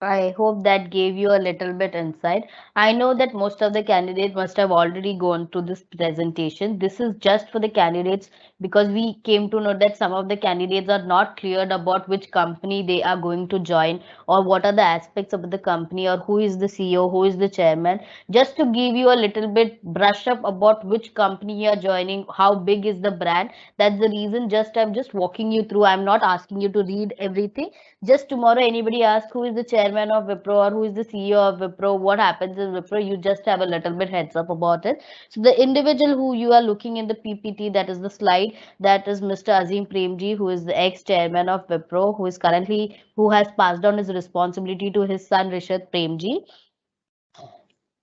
I hope that gave you a little bit insight. I know that most of the candidates must have already gone to this presentation. This is just for the candidates because we came to know that some of the candidates are not cleared about which company they are going to join or what are the aspects of the company or who is the CEO, who is the chairman. Just to give you a little bit brush up about which company you are joining, how big is the brand. That's the reason just I'm just walking you through. I'm not asking you to read everything. Just tomorrow anybody asks who is the chairman of Wipro or who is the CEO of Wipro, what happens in Wipro, you just have a little bit heads up about it. So the individual who you are looking in the PPT, that is the slide, that is Mr. Azim Premji, who is the ex-chairman of Wipro, who is currently, who has passed on his responsibility to his son Rishad Premji,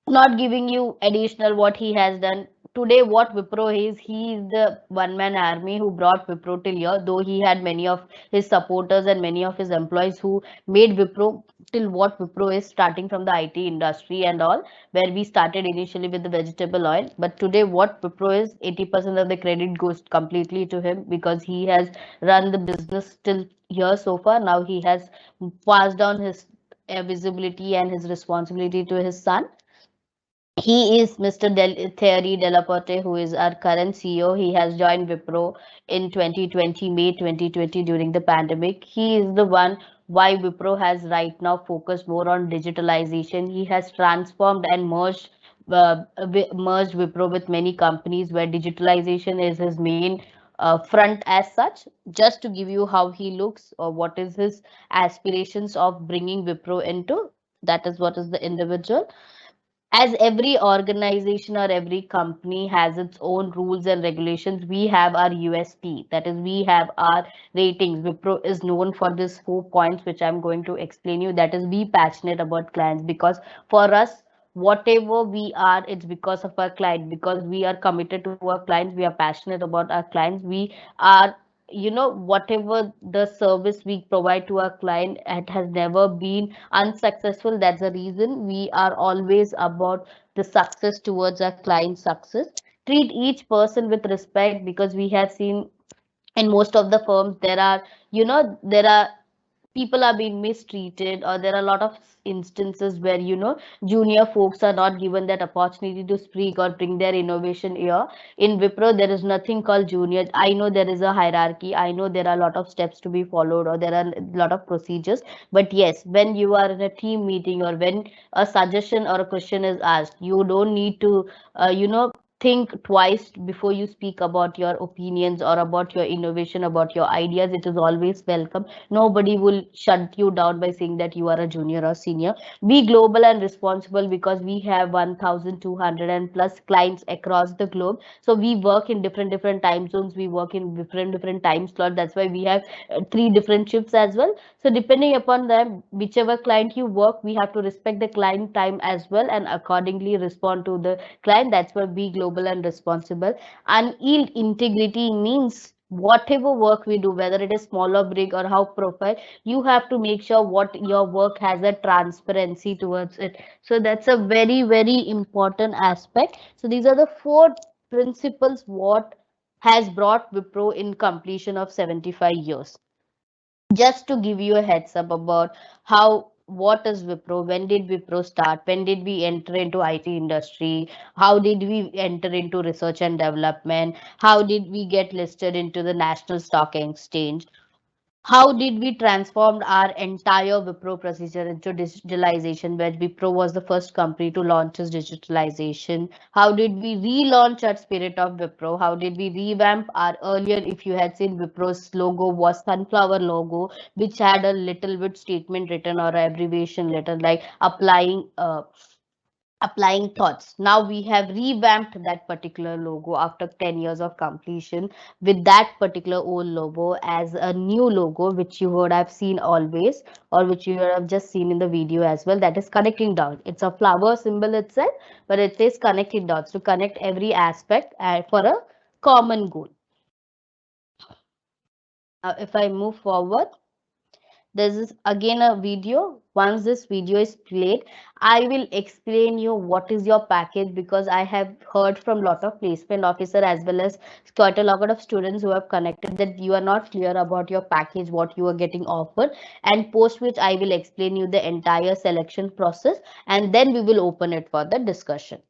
not giving you additional what he has done. Today, what Wipro is, he is the one-man army who brought Wipro till here, though he had many of his supporters and many of his employees who made Wipro till what Wipro is, starting from the IT industry and all, where we started initially with the vegetable oil. But today, what Wipro is, 80% of the credit goes completely to him because he has run the business till here so far. Now he has passed down his visibility and his responsibility to his son. He is Mr. Thierry Delaporte, who is our current CEO. He has joined Wipro in 2020, May 2020, during the pandemic. He is the one why Wipro has right now focused more on digitalization. He has transformed and merged Wipro with many companies where digitalization is his main front as such. Just to give you how he looks or what is his aspirations of bringing Wipro into, that is what is the individual. As every organization or every company has its own rules and regulations, we have our USP. That is, we have our ratings. Wipro is known for these 4 points, which I'm going to explain you. That is, be passionate about clients because for us, whatever we are, it's because of our client, because we are committed to our clients, we are passionate about our clients, we are, whatever the service we provide to our client, it has never been unsuccessful. That's the reason we are always about the success towards our client success. Treat each person with respect because we have seen in most of the firms there are, there are people are being mistreated or there are a lot of instances where junior folks are not given that opportunity to speak or bring their innovation here. In Wipro there is nothing called junior. I know there is a hierarchy, I know there are a lot of steps to be followed or there are a lot of procedures, but yes, when you are in a team meeting or when a suggestion or a question is asked, you don't need to think twice before you speak about your opinions or about your innovation, about your ideas. It is always welcome. Nobody will shut you down by saying that you are a junior or senior. Be global and responsible because we have 1,200 and plus clients across the globe. So we work in different time zones. We work in different time slots. That's why we have three different shifts as well. So depending upon them, whichever client you work, we have to respect the client time as well and accordingly respond to the client. That's why be global and responsible. And yield integrity means whatever work we do, whether it is small or big or how profile, you have to make sure what your work has a transparency towards it. So that's a very important aspect. So these are the four principles what has brought Wipro in completion of 75 years. Just to give you a heads up about how, what is Wipro, when did Wipro start, when did we enter into IT industry, how did we enter into research and development, how did we get listed into the National Stock Exchange, how did we transform our entire Wipro procedure into digitalization, where Wipro was the first company to launch its digitalization? How did we relaunch our spirit of Wipro? How did we revamp our earlier, if you had seen Wipro's logo was sunflower logo, which had a little bit statement written or abbreviation letter like applying thoughts. Now we have revamped that particular logo after 10 years of completion with that particular old logo as a new logo, which you would have seen always or which you would have just seen in the video as well. That is connecting dots. It's a flower symbol itself, but it is connecting dots to connect every aspect for a common goal. Now, if I move forward, This is again a video. Once this video is played, I will explain you what is your package, because I have heard from a lot of placement officer as well as quite a lot of students who have connected that you are not clear about your package, what you are getting offered, and post which I will explain you the entire selection process, and then we will open it for the discussion.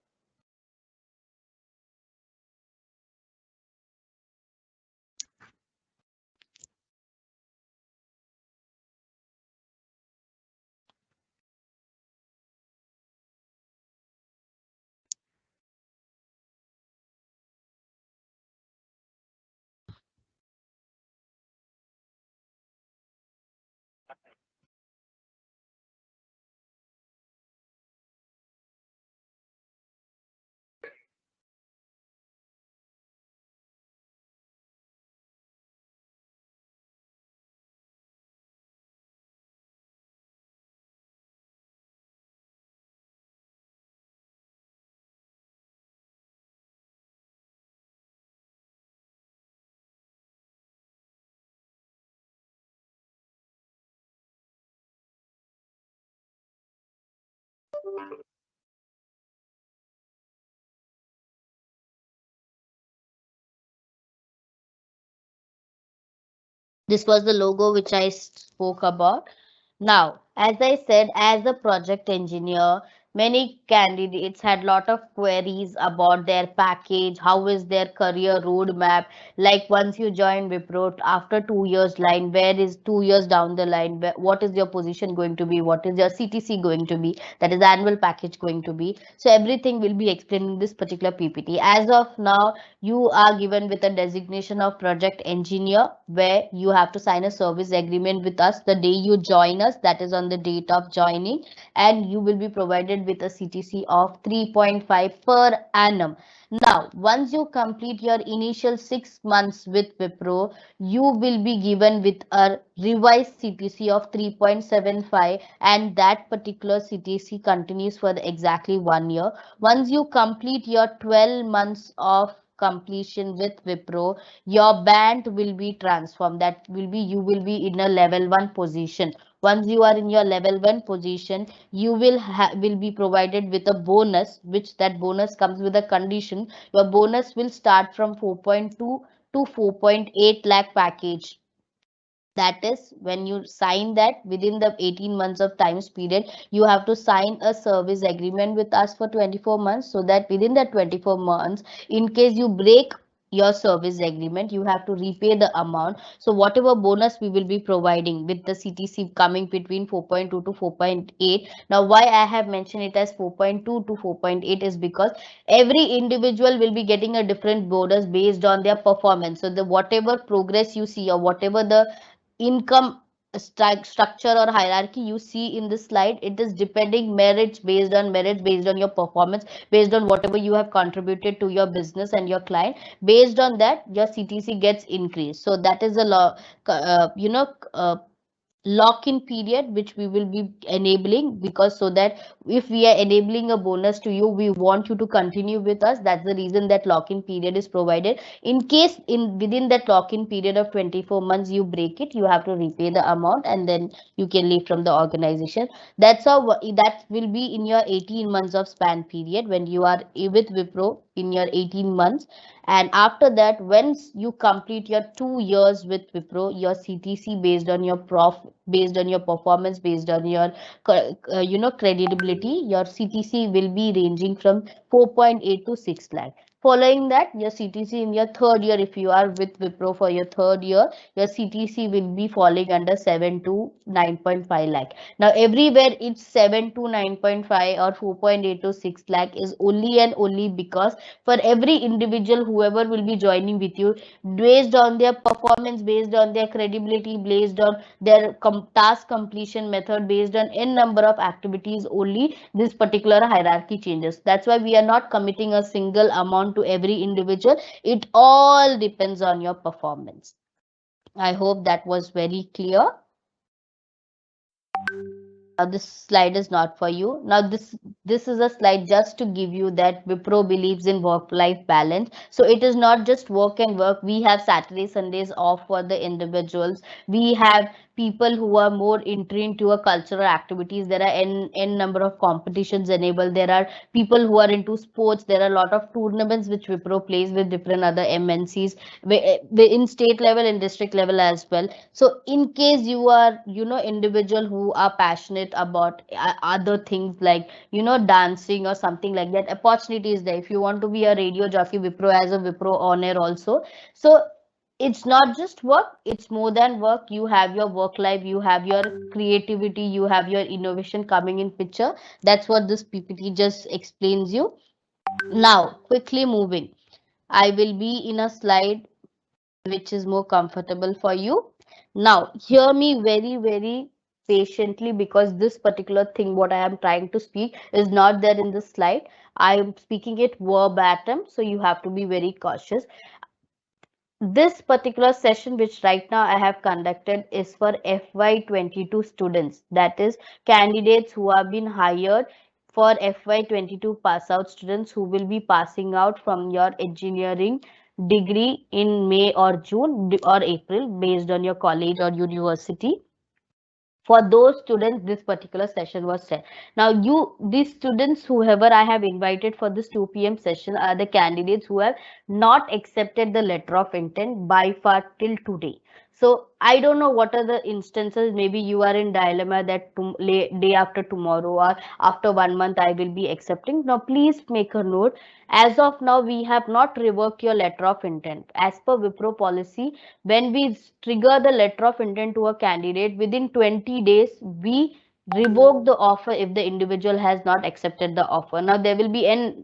This was the logo which I spoke about. Now, as I said, as a project engineer, many candidates had lot of queries about their package, how is their career roadmap. Like once you join Wipro, after 2 years line, where is 2 years down the line, what is your position going to be, what is your CTC going to be, that is annual package going to be. So everything will be explained in this particular PPT. As of now, you are given with a designation of project engineer, where you have to sign a service agreement with us the day you join us, that is on the date of joining, and you will be provided with a CTC of 3.5 per annum. Now, once you complete your initial 6 months with Wipro, you will be given with a revised CTC of 3.75, and that particular CTC continues for exactly 1 year. Once you complete your 12 months of completion with Wipro, your band will be transformed. That will be, you will be in a level 1 position. Once you are in your level 1 position, you will be provided with a bonus, which that bonus comes with a condition. Your bonus will start from 4.2 to 4.8 lakh package. That is, when you sign that, within the 18 months of times period, you have to sign a service agreement with us for 24 months, so that within that 24 months, in case you break your service agreement, you have to repay the amount. So whatever bonus we will be providing with the CTC coming between 4.2 to 4.8. Now, why I have mentioned it as 4.2 to 4.8 is because every individual will be getting a different bonus based on their performance. So the whatever progress you see, or whatever the income structure or hierarchy you see in this slide, it is depending merits based on your performance, based on whatever you have contributed to your business and your client. Based on that, your CTC gets increased. So that is a law, lock-in period which we will be enabling, because so that if we are enabling a bonus to you, we want you to continue with us. That's the reason that lock-in period is provided. In case in within that lock-in period of 24 months you break it, you have to repay the amount, and then you can leave from the organization. That's how that will be in your 18 months of span period when you are with Wipro in your 18 months. And after that, once you complete your 2 years with Wipro, your CTC based on your based on your performance, based on your credibility, your CTC will be ranging from 4.8 to 6 lakh. Following that, your CTC in your third year, if you are with Wipro for your third year, your CTC will be falling under 7 to 9.5 lakh. Now, everywhere it's 7 to 9.5 or 4.8 to 6 lakh is only and only because for every individual whoever will be joining with you, based on their performance, based on their credibility, based on their task completion method, based on n number of activities, only this particular hierarchy changes. That's why we are not committing a single amount to every individual. It all depends on your performance. I hope that was very clear. Now this slide is not for you. Now this is a slide just to give you that Wipro believes in work-life balance. So it is not just work and work. We have Saturday, Sundays off for the individuals. We have people who are more entering to a cultural activities. There are n number of competitions enabled. There are people who are into sports. There are a lot of tournaments which Wipro plays with different other MNCs in state level and district level as well. So in case you are, individual who are passionate about other things like, dancing or something like that, opportunity is there. If you want to be a radio jockey, Wipro as a Wipro on air also. So it's not just work, it's more than work. You have your work life, you have your creativity, you have your innovation coming in picture. That's what this PPT just explains you. Now quickly moving, I will be in a slide which is more comfortable for you. Now hear me very very patiently, because this particular thing what I am trying to speak is not there in this slide. I am speaking it verbatim, so you have to be very cautious. This particular session which right now I have conducted is for FY22 students, that is candidates who have been hired for FY22 pass out students who will be passing out from your engineering degree in May or June or April based on your college or university. For those students this particular session was set. Now these students whoever I have invited for this 2 p.m. session are the candidates who have not accepted the letter of intent by far till today. So I don't know what are the instances. Maybe you are in dilemma that day after tomorrow or after 1 month I will be accepting. Now please make a note, as of now we have not revoked your letter of intent. As per Wipro policy, when we trigger the letter of intent to a candidate, within 20 days we revoke the offer if the individual has not accepted the offer. Now there will be n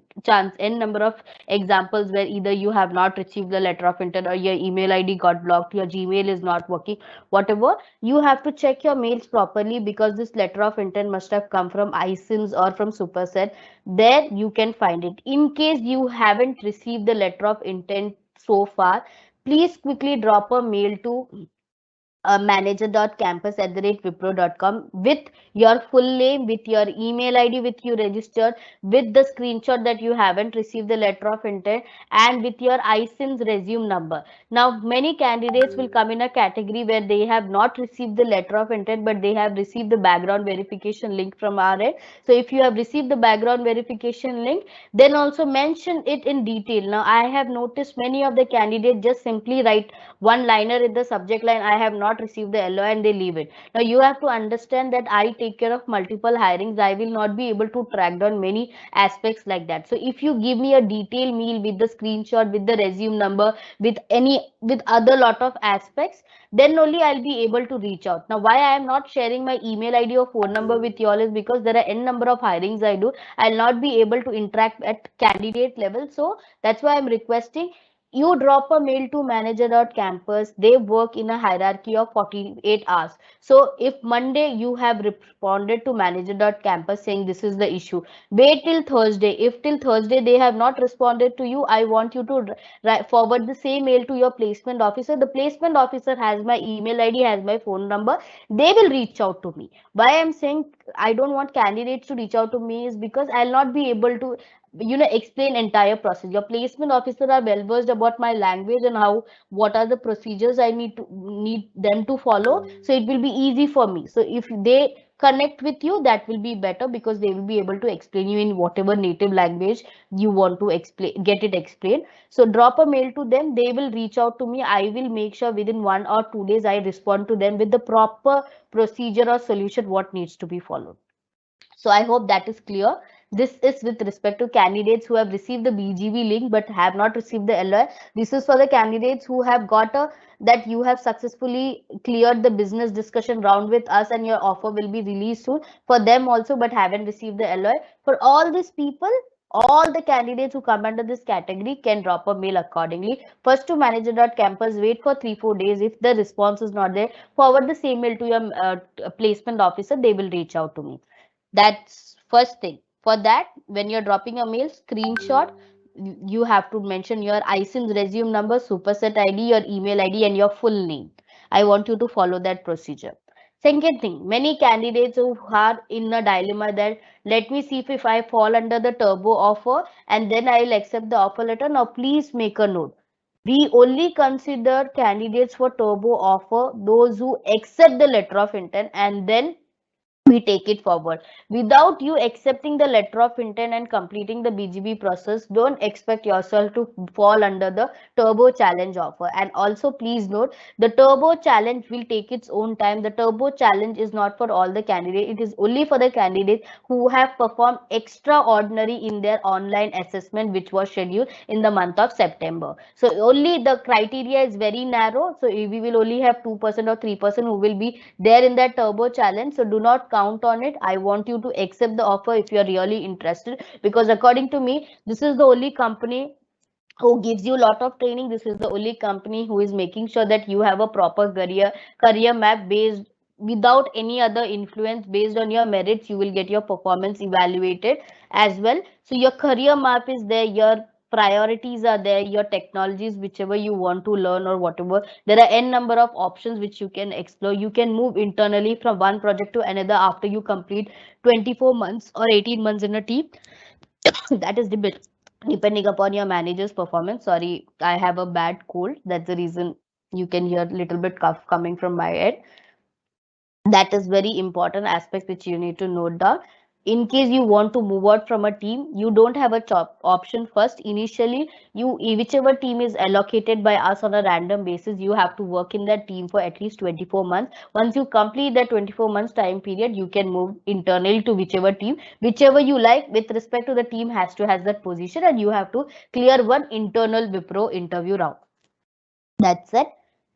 number of examples where either you have not received the letter of intent or your email ID got blocked, your Gmail is not working, whatever. You have to check your mails properly, because this letter of intent must have come from iSIMS or from Superset. There you can find it. In case you haven't received the letter of intent so far, please quickly drop a mail to manager.campus@wipro.com with your full name, with your email ID, with you registered, with the screenshot that you haven't received the letter of intent, and with your iSIMS resume number. Now, many candidates will come in a category where they have not received the letter of intent, but they have received the background verification link from our end. So, if you have received the background verification link, then also mention it in detail. Now, I have noticed many of the candidates just simply write one liner in the subject line, I have not received the LO, and they leave it. Now you have to understand that I take care of multiple hirings. I will not be able to track down many aspects like that. So if you give me a detailed mail with the screenshot, with the resume number, with other lot of aspects, then only I'll be able to reach out. Now why I am not sharing my email ID or phone number with you all is because there are n number of hirings I do. I'll not be able to interact at candidate level. So that's why I'm requesting you drop a mail to manager.campus. They work in a hierarchy of 48 hours. So if Monday you have responded to manager.campus saying this is the issue, wait till Thursday. If till Thursday they have not responded to you, I want you to forward the same mail to your placement officer. The placement officer has my email ID, has my phone number. They will reach out to me. Why I'm saying I don't want candidates to reach out to me is because I'll not be able to explain entire process. Your placement officer are well versed about my language and how what are the procedures I need them to follow, so it will be easy for me. So if they connect with you, that will be better, because they will be able to explain you in whatever native language you want to explain, get it explained. So drop a mail to them, they will reach out to me. I will make sure within 1 or 2 days I respond to them with the proper procedure or solution what needs to be followed. So I hope that is clear. This is with respect to candidates who have received the BGV link but have not received the LOI. This is for the candidates who have got a that you have successfully cleared the business discussion round with us and your offer will be released soon. For them also, but haven't received the LOI. For all these people, all the candidates who come under this category can drop a mail accordingly. First to manager.campus, wait for 3-4 days. If the response is not there, forward the same mail to your placement officer. They will reach out to me. That's first thing. For that, when you're dropping a mail, screenshot, you have to mention your iSIMS resume number, superset ID, your email ID, and your full name. I want you to follow that procedure. Second thing, many candidates who are in a dilemma that let me see if I fall under the turbo offer and then I'll accept the offer letter. Now, please make a note. We only consider candidates for turbo offer those who accept the letter of intent, and then we take it forward. Without you accepting the letter of intent and completing the BGB process, don't expect yourself to fall under the turbo challenge offer. And also please note, the turbo challenge will take its own time. The turbo challenge is not for all the candidates. It is only for the candidates who have performed extraordinary in their online assessment, which was scheduled in the month of September. So only the criteria is very narrow. So we will only have 2% or 3% who will be there in that turbo challenge. So do not count on it. I want you to accept the offer if you are really interested, because according to me, this is the only company who gives you a lot of training. This is the only company who is making sure that you have a proper career map based, without any other influence. Based on your merits, you will get your performance evaluated as well. So your career map is there, your priorities are there, your technologies whichever you want to learn or whatever. There are n number of options which you can explore. You can move internally from one project to another after you complete 24 months or 18 months in a team. That is depending upon your manager's performance. Sorry, I have a bad cold. That's the reason you can hear a little bit cough coming from my head. That is very important aspect which you need to note down. In case you want to move out from a team, you don't have a option. First, initially, you whichever team is allocated by us on a random basis, you have to work in that team for at least 24 months. Once you complete that 24 months time period, you can move internally to whichever you like. With respect to the team, has to has that position, and you have to clear one internal Wipro interview round. That's it.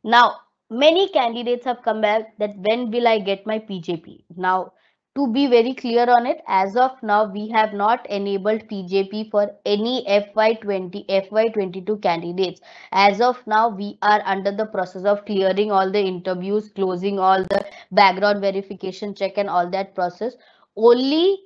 Now, many candidates have come back that when will I get my PJP? Now, to be very clear on it, as of now, we have not enabled PJP for any FY20, FY22 candidates. As of now, we are under the process of clearing all the interviews, closing all the background verification check and all that process. Only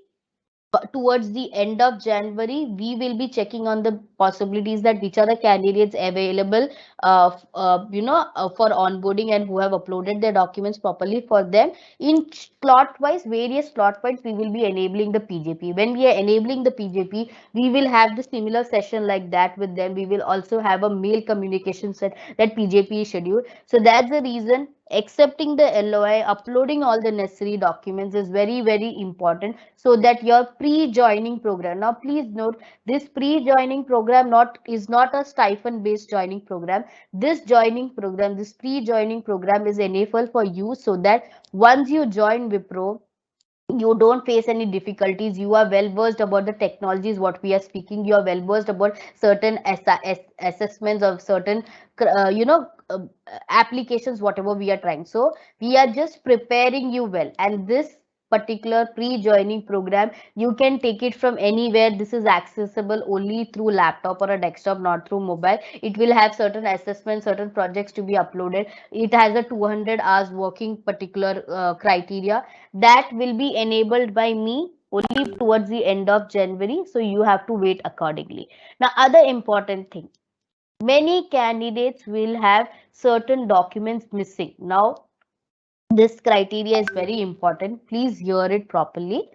towards the end of January, we will be checking on the possibilities that which are the candidates available, for onboarding and who have uploaded their documents properly for them. In slot wise, various slot wise, we will be enabling the PJP. When we are enabling the PJP, we will have the similar session like that with them. We will also have a mail communication set that PJP is scheduled. So that's the reason accepting the LOI, uploading all the necessary documents is very, very important, so that your pre-joining program. Now, please note, this pre-joining program is not a stipend-based joining program. This pre-joining program is enabled for you so that once you join Wipro, you don't face any difficulties. You are well versed about the technologies what we are speaking. You are well versed about certain assessments of certain applications whatever we are trying. So we are just preparing you well, and this particular pre-joining program, you can take it from anywhere. This is accessible only through laptop or a desktop, not through mobile. It will have certain assessments, certain projects to be uploaded. It has a 200 hours working particular criteria that will be enabled by me only towards the end of January. So you have to wait accordingly. Now, other important thing, many candidates will have certain documents missing. Now, this criteria is very important. Please hear it properly.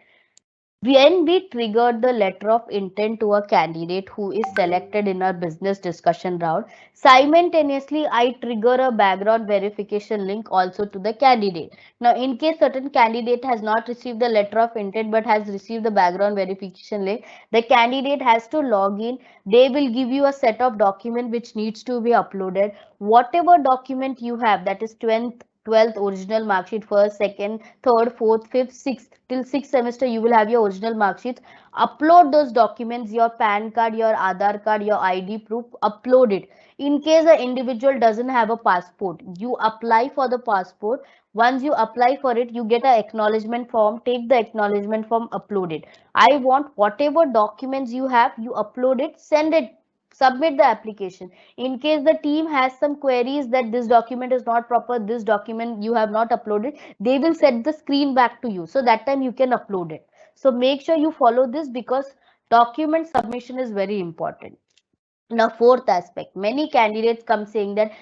When we trigger the letter of intent to a candidate who is selected in our business discussion round, simultaneously I trigger a background verification link also to the candidate. Now, in case certain candidate has not received the letter of intent but has received the background verification link, the candidate has to log in. They will give you a set of document which needs to be uploaded. Whatever document you have, that is 12th original mark sheet, first, second, third, fourth, fifth, sixth, till sixth semester you will have your original mark sheets. Upload those documents, your PAN card, your Aadhaar card, your ID proof, upload it. In case an individual doesn't have a passport, you apply for the passport. Once you apply for it, you get an acknowledgement form. Take the acknowledgement form, upload it. I want whatever documents you have, you upload it, send it, submit the application. In case the team has some queries that this document is not proper, this document you have not uploaded, they will set the screen back to you, so that time you can upload it. So make sure you follow this, because document submission is very important. Now, fourth aspect, many candidates come saying that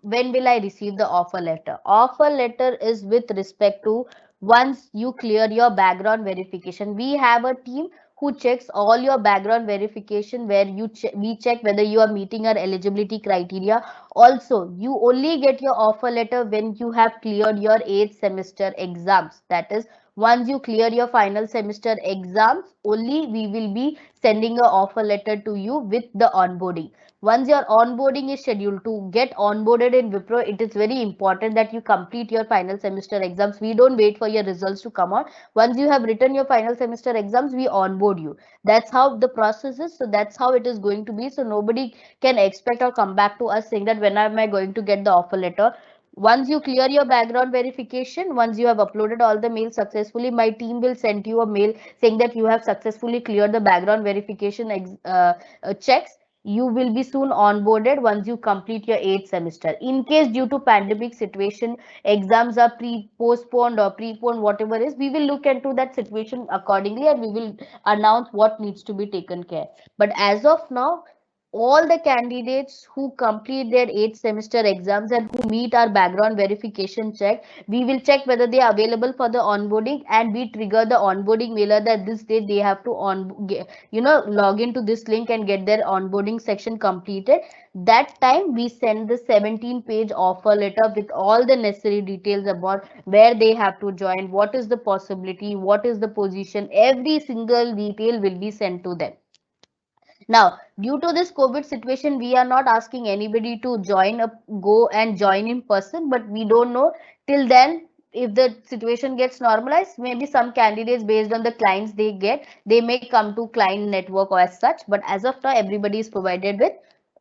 when will I receive the offer letter? Offer letter is with respect to once you clear your background verification. We have a team who checks all your background verification, where we check whether you are meeting our eligibility criteria. Also, you only get your offer letter when you have cleared your 8th semester exams. That is, once you clear your final semester exams, only we will be sending a offer letter to you with the onboarding. Once your onboarding is scheduled to get onboarded in Wipro, it is very important that you complete your final semester exams. We don't wait for your results to come out. Once you have written your final semester exams, we onboard you. That's how the process is. So that's how it is going to be. So nobody can expect or come back to us saying that when am I going to get the offer letter. Once you clear your background verification, once you have uploaded all the mails successfully, my team will send you a mail saying that you have successfully cleared the background verification checks. You will be soon onboarded once you complete your 8th semester. In case due to pandemic situation, exams are postponed or preponed, whatever is, we will look into that situation accordingly and we will announce what needs to be taken care. But as of now, all the candidates who complete their 8th semester exams and who meet our background verification check, we will check whether they are available for the onboarding, and we trigger the onboarding mailer that this day they have to log into this link and get their onboarding section completed. That time we send the 17-page offer letter with all the necessary details about where they have to join, what is the possibility, what is the position, every single detail will be sent to them. Now, due to this COVID situation, we are not asking anybody to go and join in person, but we don't know till then if the situation gets normalized. Maybe some candidates, based on the clients they get, they may come to client network or as such. But as of now, everybody is provided with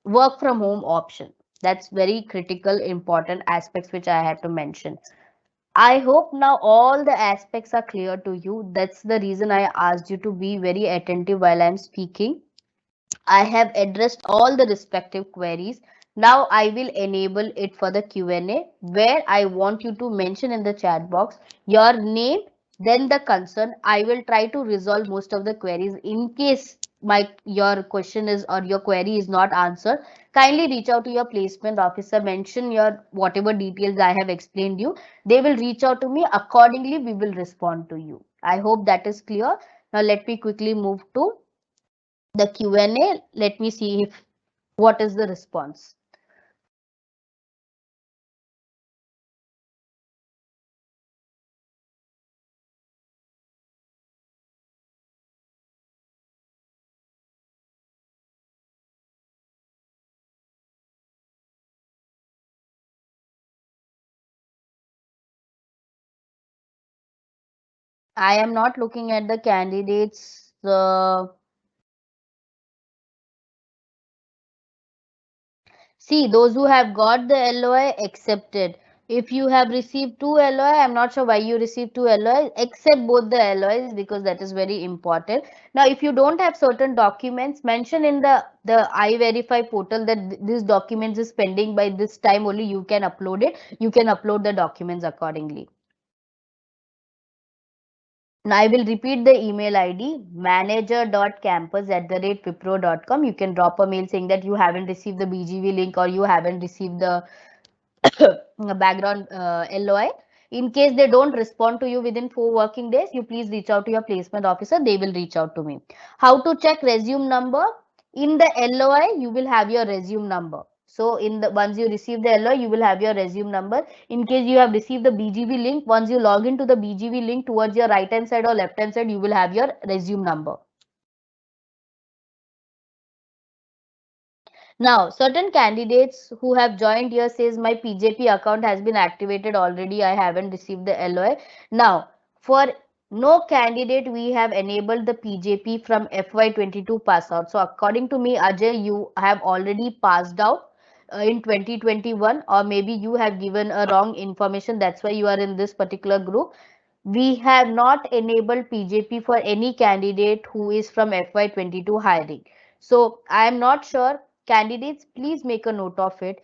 work from home option. That's very critical, important aspects which I had to mention. I hope now all the aspects are clear to you. That's the reason I asked you to be very attentive while I'm speaking. I have addressed all the respective queries. Now I will enable it for the Q&A, where I want you to mention in the chat box your name, then the concern. I will try to resolve most of the queries. In case your question is or your query is not answered, kindly reach out to your placement officer, mention your whatever details I have explained you. They will reach out to me. Accordingly, we will respond to you. I hope that is clear. Now let me quickly move to the Q&A. Let me see if what is the response. I am not looking at the candidates. See, those who have got the LOI accepted. If you have received two LOI, I'm not sure why you received two LOI. Accept both the LOIs because that is very important. Now, if you don't have certain documents, mention in the I-Verify portal that this documents is pending by this time only. You can upload it. You can upload the documents accordingly. Now I will repeat the email ID manager.campus@wipro.com. You can drop a mail saying that you haven't received the BGV link or you haven't received the background LOI. In case they don't respond to you within 4 working days, you please reach out to your placement officer. They will reach out to me. How to check resume number? In the LOI, you will have your resume number. So once you receive the LOI, you will have your resume number. In case you have received the BGV link, once you log into the BGV link towards your right hand side or left hand side, you will have your resume number. Now, certain candidates who have joined here says my PJP account has been activated already. I haven't received the LOI. Now, for no candidate, we have enabled the PJP from FY22 pass out. So, according to me, Ajay, you have already passed out in 2021, or maybe you have given a wrong information. That's why you are in this particular group. We have not enabled PJP for any candidate who is from FY22 hiring. So I am not sure. Candidates, please make a note of it.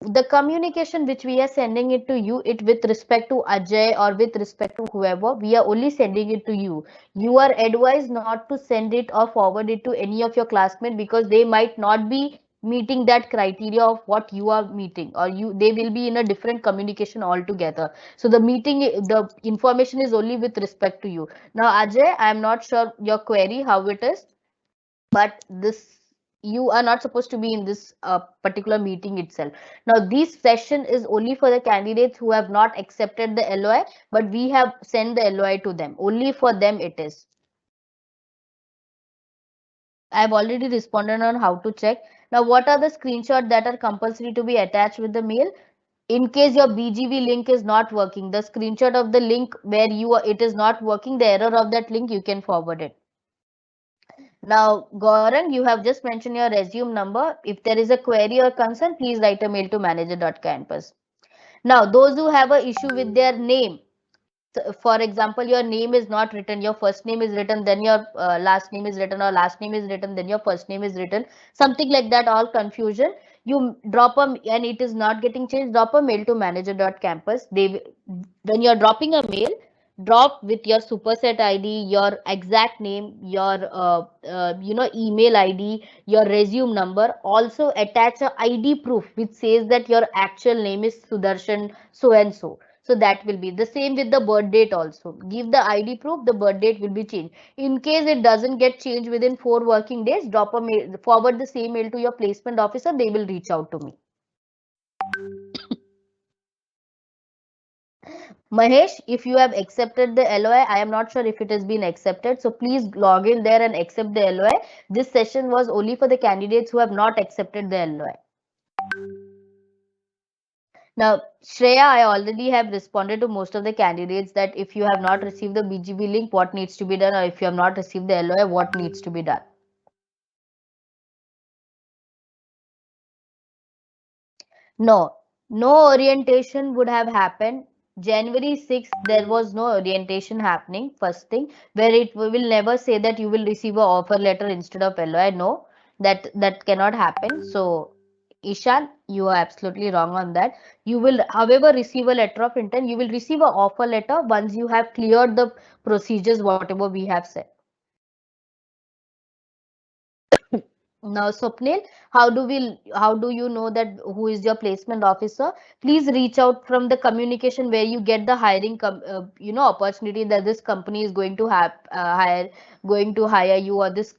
The communication which we are sending it to you, it with respect to Ajay or with respect to whoever, we are only sending it to you. You are advised not to send it or forward it to any of your classmates because they might not be meeting that criteria of what you are meeting, or they will be in a different communication altogether. So the information is only with respect to you. Now, Ajay, I am not sure your query how it is, but this, you are not supposed to be in this particular meeting itself. Now, this session is only for the candidates who have not accepted the LOI, but we have sent the LOI to them. Only for them it is. I've already responded on how to check. Now, what are the screenshots that are compulsory to be attached with the mail? In case your BGV link is not working, the screenshot of the link where it is not working, the error of that link, you can forward it. Now, Gaurang, you have just mentioned your resume number. If there is a query or concern, please write a mail to manager.campus. Now, those who have an issue with their name, for example, your name is not written, your first name is written, then your last name is written, or last name is written, then your first name is written, something like that, all confusion, you drop and it is not getting changed, drop a mail to manager.campus. When you're dropping a mail, drop with your superset ID, your exact name, your email ID, your resume number. Also attach a ID proof which says that your actual name is Sudarshan so and so. So that will be the same with the birth date also. Give the ID proof, the birth date will be changed. In case it doesn't get changed within 4 working days, drop a mail, forward the same mail to your placement officer. They will reach out to me. Mahesh, if you have accepted the LOI, I am not sure if it has been accepted. So please log in there and accept the LOI. This session was only for the candidates who have not accepted the LOI. Now, Shreya, I already have responded to most of the candidates that if you have not received the BGB link, what needs to be done, or if you have not received the LOI, what needs to be done. No, no orientation would have happened. January 6th, there was no orientation happening, first thing, where we will never say that you will receive an offer letter instead of LOI. No, that cannot happen. So, Ishan, you are absolutely wrong on that. You will, however, receive a letter of intent. You will receive an offer letter once you have cleared the procedures, whatever we have said. Now, Swapnil, how do you know that who is your placement officer? Please reach out from the communication where you get the hiring, opportunity that this company is going to have going to hire you, or this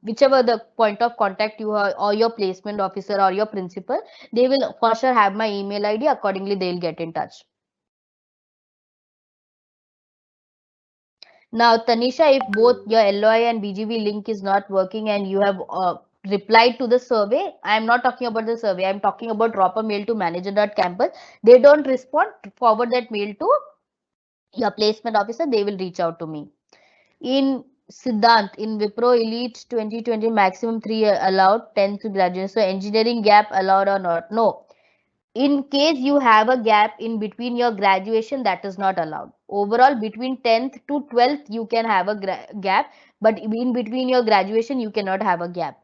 whichever the point of contact you are, or your placement officer or your principal, they will for sure have my email ID. Accordingly, they'll get in touch. Now, Tanisha, if both your LOI and BGV link is not working and you have replied to the survey, I am not talking about the survey, I am talking about drop a mail to manager.campus. They don't respond, forward that mail to your placement officer, they will reach out to me. In Siddhant, in Wipro Elite 2020, maximum 3 allowed, 10 to graduate. So, engineering gap allowed or not? No. In case you have a gap in between your graduation, that is not allowed. Overall, between 10th to 12th, you can have a gap, but in between your graduation, you cannot have a gap.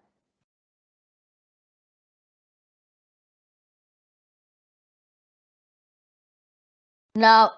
Now,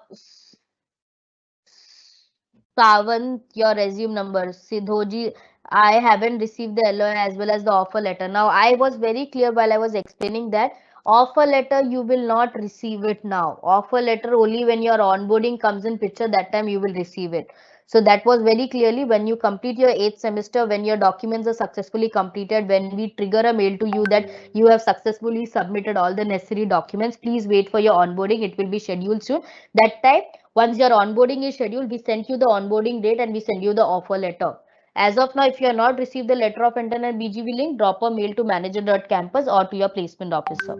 Savan, your resume number, Sidhoji, I haven't received the LOI as well as the offer letter. Now, I was very clear while I was explaining that offer letter you will not receive it now. Offer letter only when your onboarding comes in picture, that time you will receive it. So that was very clearly when you complete your 8th semester, when your documents are successfully completed, when we trigger a mail to you that you have successfully submitted all the necessary documents, please wait for your onboarding. It will be scheduled soon. That time, once your onboarding is scheduled, we send you the onboarding date and we send you the offer letter. As of now, if you have not received the letter of intent and BGV link, drop a mail to manager.campus or to your placement officer.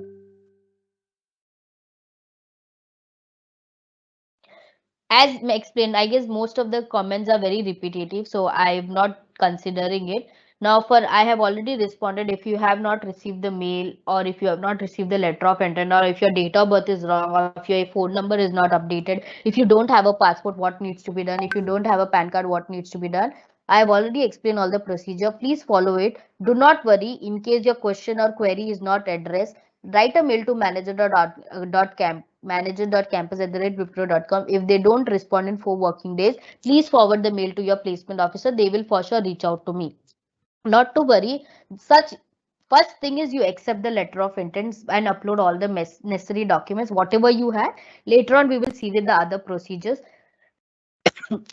As explained, I guess most of the comments are very repetitive, so I'm not considering it. Now, I have already responded. If you have not received the mail, or if you have not received the letter of intent, or if your date of birth is wrong, or if your phone number is not updated, if you don't have a passport, what needs to be done? If you don't have a PAN card, what needs to be done? I have already explained all the procedure. Please follow it. Do not worry. In case your question or query is not addressed, write a mail to manager.campus@wipro.com. If they don't respond in 4 working days, please forward the mail to your placement officer. They will for sure reach out to me. Not to worry, such First thing is you accept the letter of intent and upload all the necessary documents, whatever you had. Later on, we will see with the other procedures.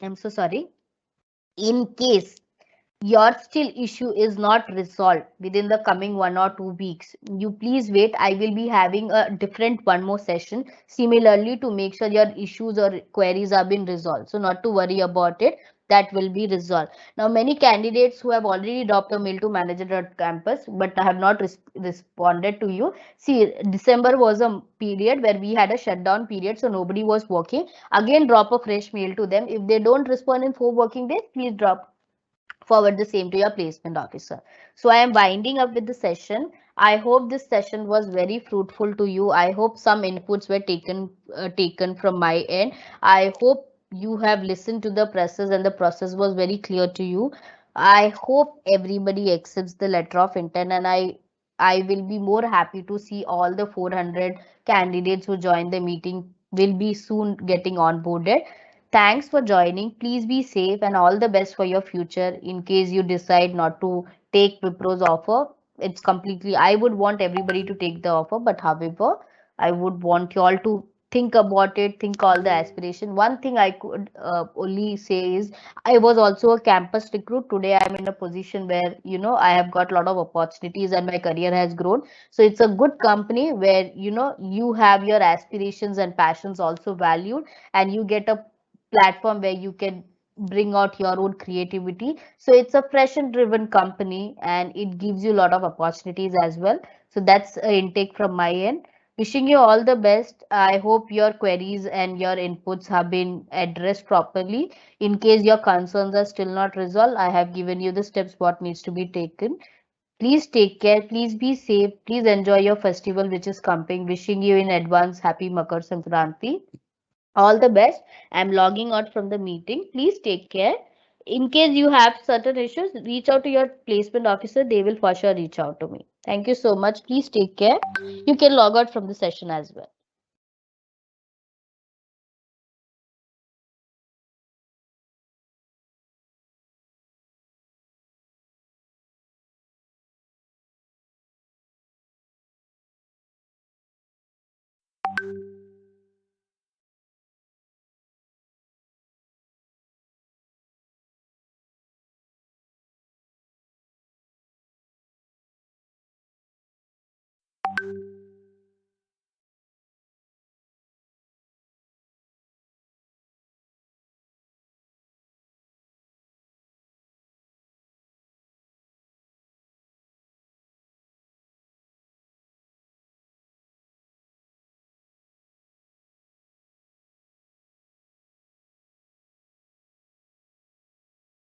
I'm so sorry. In case your still issue is not resolved within the coming 1 or 2 weeks, you please wait. I will be having a different one more session similarly to make sure your issues or queries have been resolved. So not to worry about it, that will be resolved. Now many candidates who have already dropped a mail to manager.campus but have not responded to you. See, December was a period where we had a shutdown period, so nobody was working. Again, drop a fresh mail to them. If they don't respond in 4 working days, please forward the same to your placement officer. So I am winding up with the session. I hope this session was very fruitful to you. I hope some inputs were taken from my end. I hope you have listened to the process and the process was very clear to you. I hope everybody accepts the letter of intent, and I will be more happy to see all the 400 candidates who joined the meeting will be soon getting onboarded. Thanks for joining. Please be safe and all the best for your future. In case you decide not to take Wipro's offer, it's completely, I would want everybody to take the offer, but however, I would want you all to think about it, think all the aspiration. One thing I could only say is I was also a campus recruit. Today I'm in a position where, I have got a lot of opportunities and my career has grown. So it's a good company where, you have your aspirations and passions also valued, and you get a platform where you can bring out your own creativity. So it's a fresh and driven company and it gives you a lot of opportunities as well. So that's an intake from my end. Wishing you all the best. I hope your queries and your inputs have been addressed properly. In case your concerns are still not resolved, I have given you the steps what needs to be taken. Please take care. Please be safe. Please enjoy your festival which is coming. Wishing you in advance happy Makar Sankranti. All the best. I'm logging out from the meeting. Please take care. In case you have certain issues, reach out to your placement officer. They will for sure reach out to me. Thank you so much. Please take care. You can log out from the session as well.